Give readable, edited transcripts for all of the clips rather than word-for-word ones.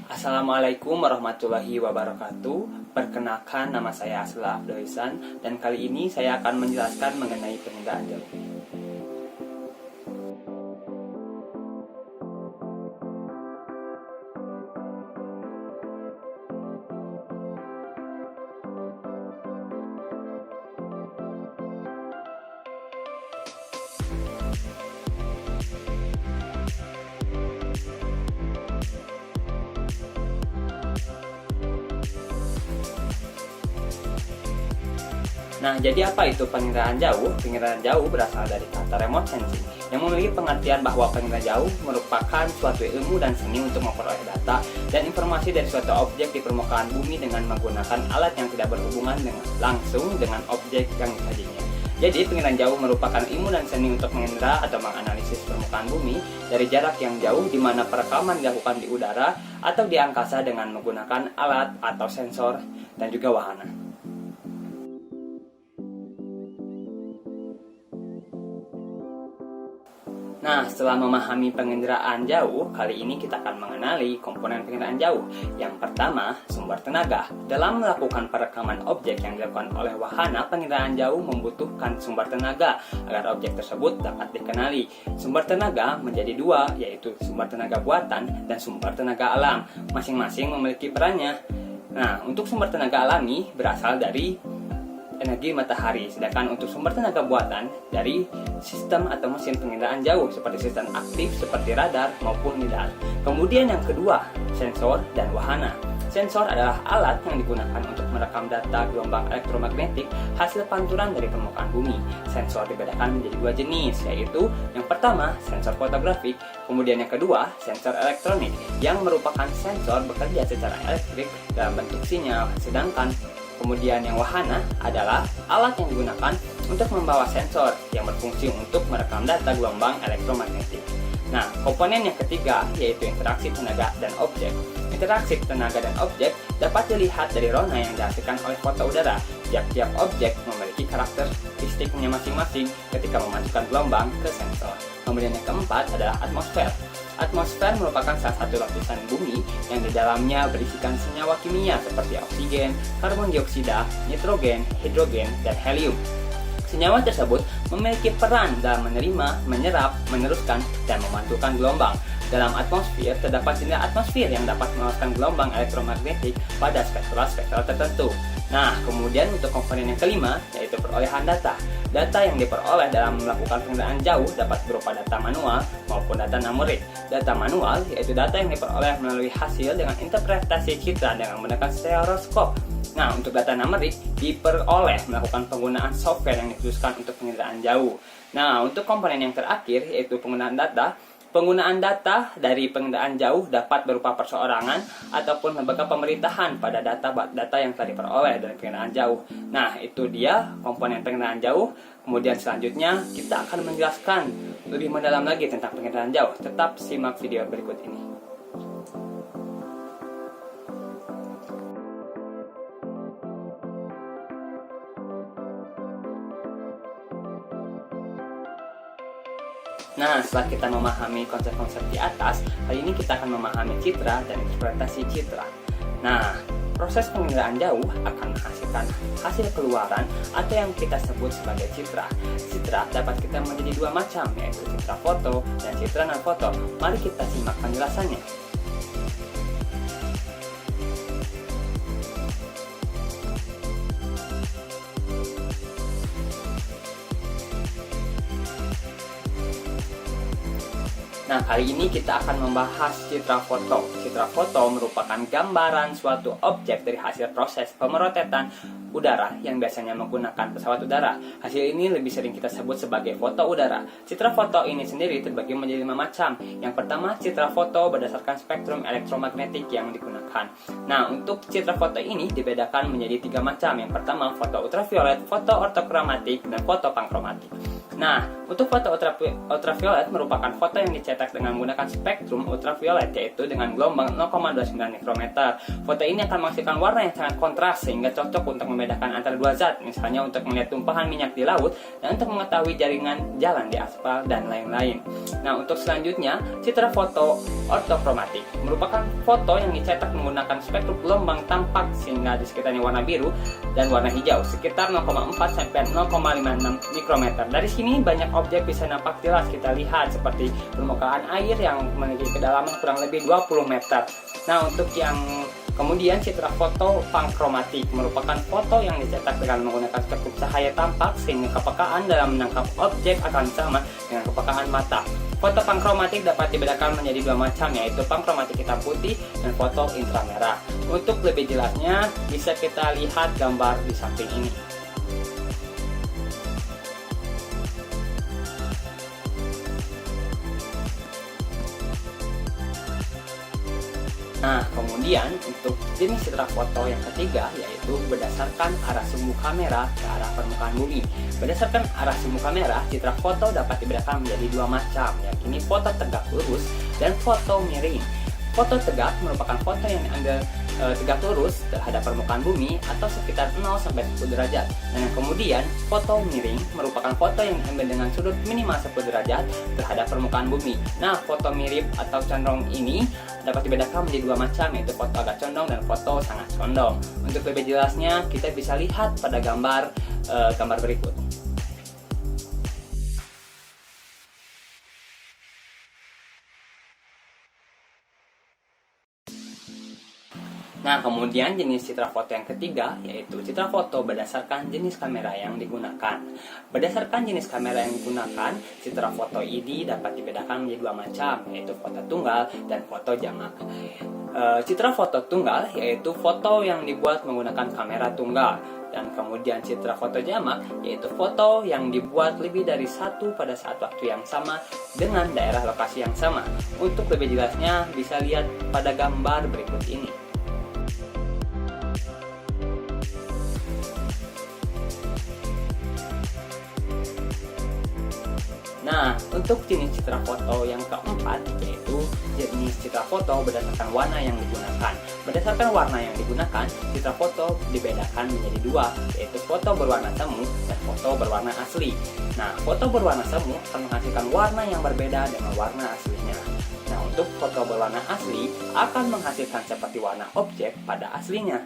Assalamualaikum warahmatullahi wabarakatuh. Perkenalkan, nama saya Asla Abdoisan dan kali ini saya akan menjelaskan mengenai penundaan jauh. Nah, jadi apa itu penginderaan jauh? Penginderaan jauh berasal dari kata remote sensing yang memiliki pengertian bahwa penginderaan jauh merupakan suatu ilmu dan seni untuk memperoleh data dan informasi dari suatu objek di permukaan bumi dengan menggunakan alat yang tidak berhubungan langsung dengan objek yang dikajinya. Jadi, penginderaan jauh merupakan ilmu dan seni untuk mengindera atau menganalisis permukaan bumi dari jarak yang jauh di mana perekaman dilakukan di udara atau di angkasa dengan menggunakan alat atau sensor dan juga wahana. Nah, setelah memahami penginderaan jauh, kali ini kita akan mengenali komponen penginderaan jauh. Yang pertama, sumber tenaga. Dalam melakukan perekaman objek yang dilakukan oleh wahana, penginderaan jauh membutuhkan sumber tenaga agar objek tersebut dapat dikenali. Sumber tenaga menjadi dua, yaitu sumber tenaga buatan dan sumber tenaga alam. Masing-masing memiliki perannya. Nah, untuk sumber tenaga alami berasal dari energi matahari, sedangkan untuk sumber tenaga buatan dari sistem atau mesin penginderaan jauh seperti sistem aktif seperti radar maupun lidar. Kemudian yang kedua, sensor dan wahana. Sensor adalah alat yang digunakan untuk merekam data gelombang elektromagnetik hasil pantulan dari permukaan bumi. Sensor dibedakan menjadi dua jenis, yaitu yang pertama sensor fotografik, kemudian yang kedua sensor elektronik yang merupakan sensor bekerja secara elektrik dalam bentuk sinyal, sedangkan kemudian yang wahana adalah alat yang digunakan untuk membawa sensor yang berfungsi untuk merekam data gelombang elektromagnetik. Nah, komponen yang ketiga yaitu interaksi tenaga dan objek. Interaksi tenaga dan objek dapat dilihat dari rona yang dihasilkan oleh foto udara. Tiap-tiap objek memiliki karakteristiknya masing-masing ketika memasukkan gelombang ke sensor. Kemudian yang keempat adalah atmosfer. Atmosfer merupakan salah satu lapisan bumi yang di dalamnya berisikan senyawa kimia seperti oksigen, karbon dioksida, nitrogen, hidrogen, dan helium. Senyawa tersebut memiliki peran dalam menerima, menyerap, meneruskan, dan memantulkan gelombang. Dalam atmosfer, terdapat sinar atmosfer yang dapat melepaskan gelombang elektromagnetik pada spektral-spektral tertentu. Nah, kemudian untuk komponen yang kelima, yaitu perolehan data. Data yang diperoleh dalam melakukan penginderaan jauh dapat berupa data manual maupun data numerik. Data manual yaitu data yang diperoleh melalui hasil dengan interpretasi citra dengan menggunakan stereoskop. Nah, untuk data numerik diperoleh melakukan penggunaan software yang dikhususkan untuk penginderaan jauh. Nah, untuk komponen yang terakhir yaitu penggunaan data. Penggunaan data dari penginderaan jauh dapat berupa perseorangan ataupun lembaga pemerintahan pada data yang telah diperoleh dari penginderaan jauh. Nah, itu dia komponen penginderaan jauh. Kemudian selanjutnya kita akan menjelaskan lebih mendalam lagi tentang penginderaan jauh. Tetap simak video berikut ini. Nah, setelah kita memahami konsep-konsep di atas, kali ini kita akan memahami citra dan interpretasi citra. Nah, proses penginderaan jauh akan menghasilkan hasil keluaran atau yang kita sebut sebagai citra. Citra dapat kita menjadi dua macam, yaitu citra foto dan citra non-foto. Mari kita simak penjelasannya. Nah, kali ini kita akan membahas citra foto. Citra foto merupakan gambaran suatu objek dari hasil proses pemerotetan udara yang biasanya menggunakan pesawat udara. Hasil ini lebih sering kita sebut sebagai foto udara. Citra foto ini sendiri terbagi menjadi 5 macam. Yang pertama, citra foto berdasarkan spektrum elektromagnetik yang digunakan. Nah, untuk citra foto ini dibedakan menjadi 3 macam. Yang pertama, foto ultraviolet, foto ortokromatik, dan foto pankromatik. Nah, Untuk foto ultraviolet merupakan foto yang dicetak dengan menggunakan spektrum ultraviolet, yaitu dengan gelombang 0,29 mikrometer. Foto ini akan menghasilkan warna yang sangat kontras sehingga cocok untuk membedakan antara dua zat, misalnya untuk melihat tumpahan minyak di laut dan untuk mengetahui jaringan jalan di aspal dan lain-lain. Nah, untuk selanjutnya, citra foto ortokromatik merupakan foto yang dicetak menggunakan spektrum gelombang tampak sehingga di sekitarnya warna biru dan warna hijau sekitar 0,4 sampai 0,56 mikrometer. Dari sini banyak objek bisa nampak jelas kita lihat seperti permukaan air yang memiliki kedalaman kurang lebih 20 meter. Nah, untuk yang kemudian citra foto pankromatik merupakan foto yang dicetak dengan menggunakan spektrum cahaya tampak sehingga kepekaan dalam menangkap objek akan sama dengan kepekaan mata. Foto pankromatik dapat dibedakan menjadi dua macam, yaitu pankromatik hitam putih dan foto inframerah. Untuk lebih jelasnya bisa kita lihat gambar di samping ini. Nah, kemudian untuk jenis citra foto yang ketiga yaitu berdasarkan arah sumbu kamera ke arah permukaan bumi. Berdasarkan arah sumbu kamera, citra foto dapat dibedakan menjadi dua macam, yakni foto tegak lurus dan foto miring. Foto tegak merupakan foto yang diambil tegak lurus terhadap permukaan bumi atau sekitar 0-10 derajat. Dan yang kemudian foto miring merupakan foto yang diambil dengan sudut minimal 10 derajat terhadap permukaan bumi. Nah, foto mirip atau condong ini dapat dibedakan menjadi dua macam, yaitu foto agak condong dan foto sangat condong. Untuk lebih jelasnya kita bisa lihat pada gambar berikut. Nah, kemudian jenis citra foto yang ketiga yaitu citra foto berdasarkan jenis kamera yang digunakan. Berdasarkan jenis kamera yang digunakan, citra foto ini dapat dibedakan menjadi dua macam, yaitu foto tunggal dan foto jamak. Citra foto tunggal yaitu foto yang dibuat menggunakan kamera tunggal, dan kemudian citra foto jamak yaitu foto yang dibuat lebih dari satu pada saat waktu yang sama dengan daerah lokasi yang sama. Untuk lebih jelasnya bisa lihat pada gambar berikut ini. Nah, untuk jenis citra foto yang keempat yaitu jenis citra foto berdasarkan warna yang digunakan. Berdasarkan warna yang digunakan, citra foto dibedakan menjadi dua, yaitu foto berwarna semu dan foto berwarna asli. Nah, foto berwarna semu akan menghasilkan warna yang berbeda dengan warna aslinya. Nah, untuk foto berwarna asli akan menghasilkan seperti warna objek pada aslinya.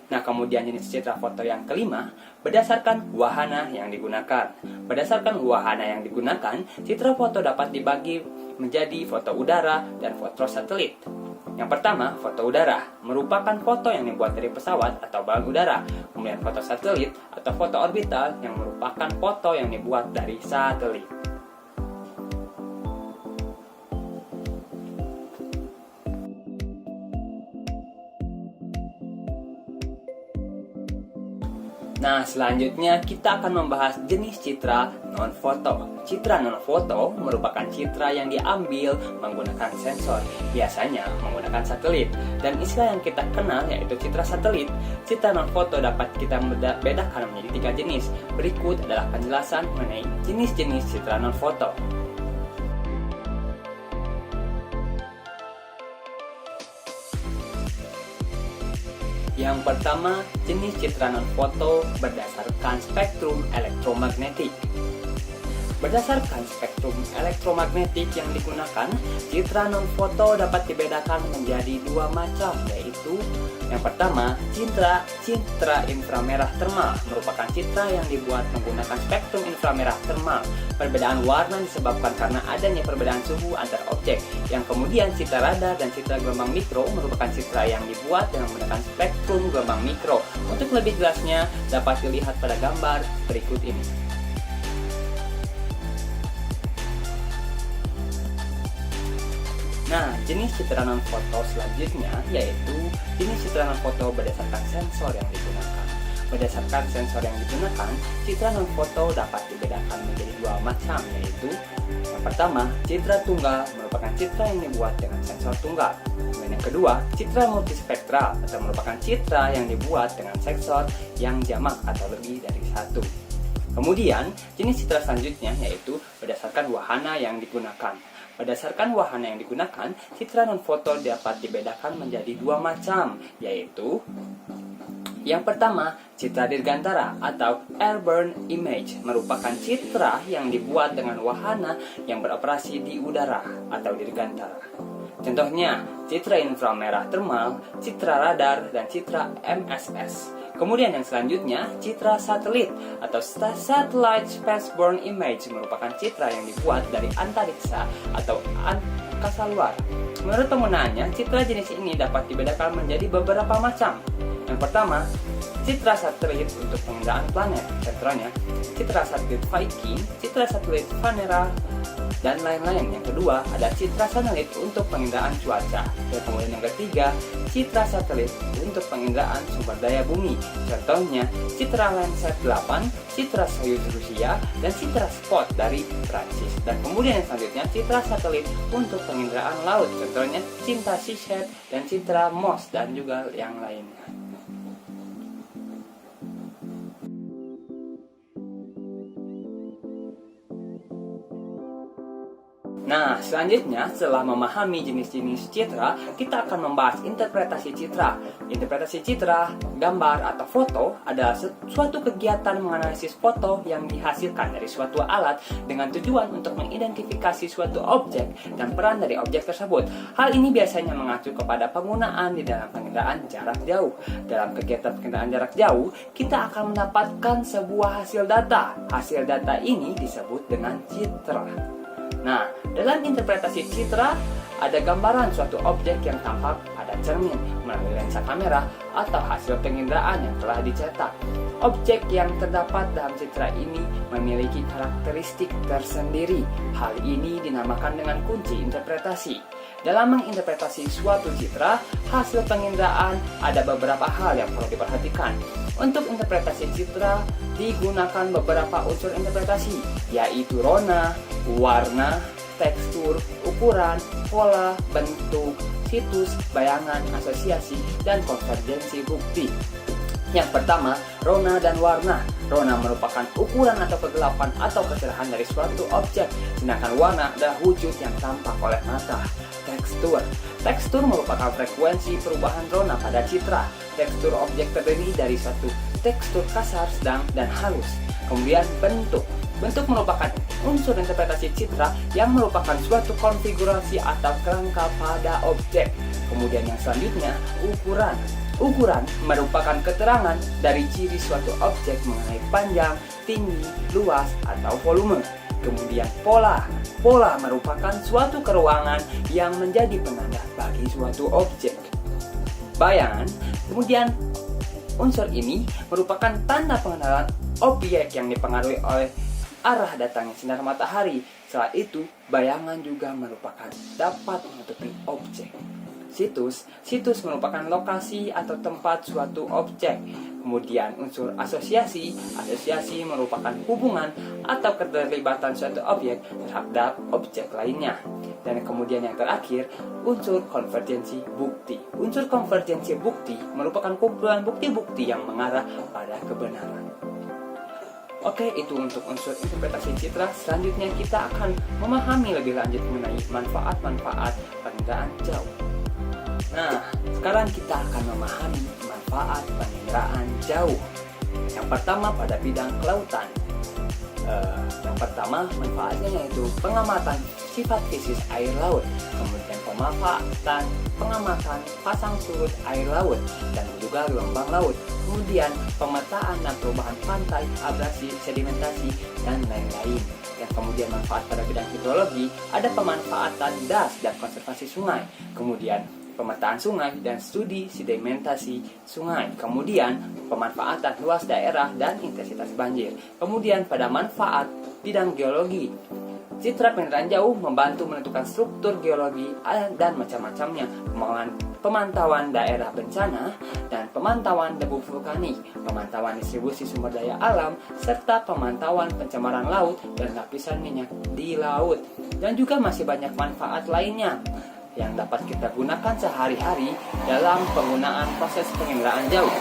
Nah, kemudian jenis citra foto yang kelima berdasarkan wahana yang digunakan. Berdasarkan wahana yang digunakan, citra foto dapat dibagi menjadi foto udara dan foto satelit. Yang pertama, foto udara merupakan foto yang dibuat dari pesawat atau balon udara. Kemudian foto satelit atau foto orbital yang merupakan foto yang dibuat dari satelit. Nah, selanjutnya kita akan membahas jenis citra non-foto. Citra non-foto merupakan citra yang diambil menggunakan sensor, biasanya menggunakan satelit. Dan istilah yang kita kenal yaitu citra satelit. Citra non-foto dapat kita bedakan menjadi tiga jenis. Berikut adalah penjelasan mengenai jenis-jenis citra non-foto. Yang pertama, jenis citra non-foto berdasarkan spektrum elektromagnetik. Berdasarkan spektrum elektromagnetik yang digunakan, citra non-foto dapat dibedakan menjadi dua macam, yaitu yang pertama, citra inframerah termal merupakan citra yang dibuat menggunakan spektrum inframerah termal. Perbedaan warna disebabkan karena adanya perbedaan suhu antar objek. Yang kemudian citra radar dan citra gelombang mikro merupakan citra yang dibuat dengan menggunakan spektrum gelombang mikro. Untuk lebih jelasnya dapat dilihat pada gambar berikut ini. Nah, jenis citra non-foto selanjutnya yaitu jenis citra non-foto berdasarkan sensor yang digunakan. Berdasarkan sensor yang digunakan, citra non-foto dapat dibedakan menjadi dua macam, yaitu yang pertama, citra tunggal merupakan citra yang dibuat dengan sensor tunggal. Dan yang kedua, citra multispektral atau merupakan citra yang dibuat dengan sensor yang jamak atau lebih dari satu. Kemudian, jenis citra selanjutnya yaitu berdasarkan wahana yang digunakan. Berdasarkan wahana yang digunakan, citra non-foto dapat dibedakan menjadi dua macam, yaitu yang pertama, citra dirgantara atau airborne image merupakan citra yang dibuat dengan wahana yang beroperasi di udara atau dirgantara. Contohnya, citra inframerah thermal, citra radar, dan citra MSS. Kemudian yang selanjutnya, citra satelit atau satellite spaceborne image merupakan citra yang dibuat dari antariksa atau angkasa luar. Menurut penggunaannya, citra jenis ini dapat dibedakan menjadi beberapa macam. Yang pertama, citra satelit untuk penginderaan planet, contohnya citra satelit Viking, citra satelit Venera, dan lain-lain. Yang kedua, ada citra satelit untuk penginderaan cuaca. Dan kemudian yang ketiga, citra satelit untuk penginderaan sumber daya bumi. Contohnya, citra Landsat 8, citra Soyuz Rusia, dan citra Spot dari Prancis. Dan kemudian yang selanjutnya, citra satelit untuk penginderaan laut. Contohnya, citra Seasat dan citra MOS, dan juga yang lainnya. Nah, selanjutnya setelah memahami jenis-jenis citra, kita akan membahas interpretasi citra. Interpretasi citra, gambar, atau foto adalah suatu kegiatan menganalisis foto yang dihasilkan dari suatu alat dengan tujuan untuk mengidentifikasi suatu objek dan peran dari objek tersebut. Hal ini biasanya mengacu kepada penggunaan di dalam penginderaan jarak jauh. Dalam kegiatan penginderaan jarak jauh, kita akan mendapatkan sebuah hasil data. Hasil data ini disebut dengan citra. Nah, dalam interpretasi citra, ada gambaran suatu objek yang tampak pada cermin melalui lensa kamera atau hasil penginderaan yang telah dicetak. Objek yang terdapat dalam citra ini memiliki karakteristik tersendiri. Hal ini dinamakan dengan kunci interpretasi. Dalam menginterpretasi suatu citra, hasil penginderaan ada beberapa hal yang perlu diperhatikan. Untuk interpretasi citra, digunakan beberapa unsur interpretasi, yaitu rona, warna, tekstur, ukuran, pola, bentuk, situs, bayangan, asosiasi, dan konvergensi bukti. Yang pertama, rona dan warna. Rona merupakan ukuran atau kegelapan atau kecerahan dari suatu objek, sedangkan warna adalah wujud yang tampak oleh mata. Tekstur. Tekstur merupakan frekuensi perubahan rona pada citra. Tekstur objek terdiri dari suatu tekstur kasar, sedang, dan halus. Kemudian bentuk. Bentuk merupakan unsur interpretasi citra yang merupakan suatu konfigurasi atau kerangka pada objek. Kemudian yang selanjutnya, ukuran. Ukuran merupakan keterangan dari ciri suatu objek mengenai panjang, tinggi, luas, atau volume. Kemudian pola. Pola merupakan suatu keruangan yang menjadi penanda bagi suatu objek. Bayangan. Kemudian unsur ini merupakan tanda pengenalan objek yang dipengaruhi oleh arah datangnya sinar matahari. Setelah itu, bayangan juga merupakan dapat menutupi objek. Situs merupakan lokasi atau tempat suatu objek. Kemudian unsur asosiasi merupakan hubungan atau keterlibatan suatu objek terhadap objek lainnya. Dan kemudian yang terakhir, unsur konvergensi bukti. Unsur konvergensi bukti merupakan kumpulan bukti-bukti yang mengarah pada kebenaran. Oke, itu untuk unsur interpretasi citra. Selanjutnya kita akan memahami lebih lanjut mengenai manfaat-manfaat penginderaan jauh. Nah, sekarang kita akan memahami manfaat penginderaan jauh. Yang pertama pada bidang kelautan. Yang pertama manfaatnya yaitu pengamatan sifat fisis air laut, kemudian pengamatan pasang surut air laut dan juga gelombang laut, kemudian pemetaan dan perubahan pantai, abrasi, sedimentasi, dan lain-lain. Dan kemudian manfaat pada bidang hidrologi ada pemanfaatan das dan konservasi sungai, kemudian pemetaan sungai dan studi sedimentasi sungai, kemudian pemanfaatan luas daerah dan intensitas banjir. Kemudian pada manfaat bidang geologi, citra penginderaan jauh membantu menentukan struktur geologi dan macam-macamnya, pemantauan daerah bencana dan pemantauan debu vulkanik, pemantauan distribusi sumber daya alam, serta pemantauan pencemaran laut dan lapisan minyak di laut. Dan juga masih banyak manfaat lainnya yang dapat kita gunakan sehari-hari dalam penggunaan proses penginderaan jauh.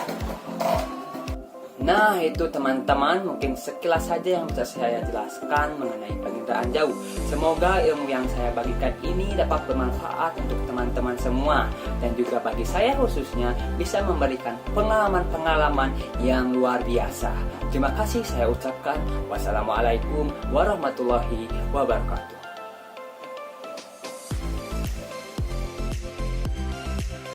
Nah, itu teman-teman, mungkin sekilas saja yang bisa saya jelaskan mengenai penginderaan jauh. Semoga ilmu yang saya bagikan ini dapat bermanfaat untuk teman-teman semua, dan juga bagi saya khususnya bisa memberikan pengalaman-pengalaman yang luar biasa. Terima kasih saya ucapkan. Wassalamualaikum warahmatullahi wabarakatuh.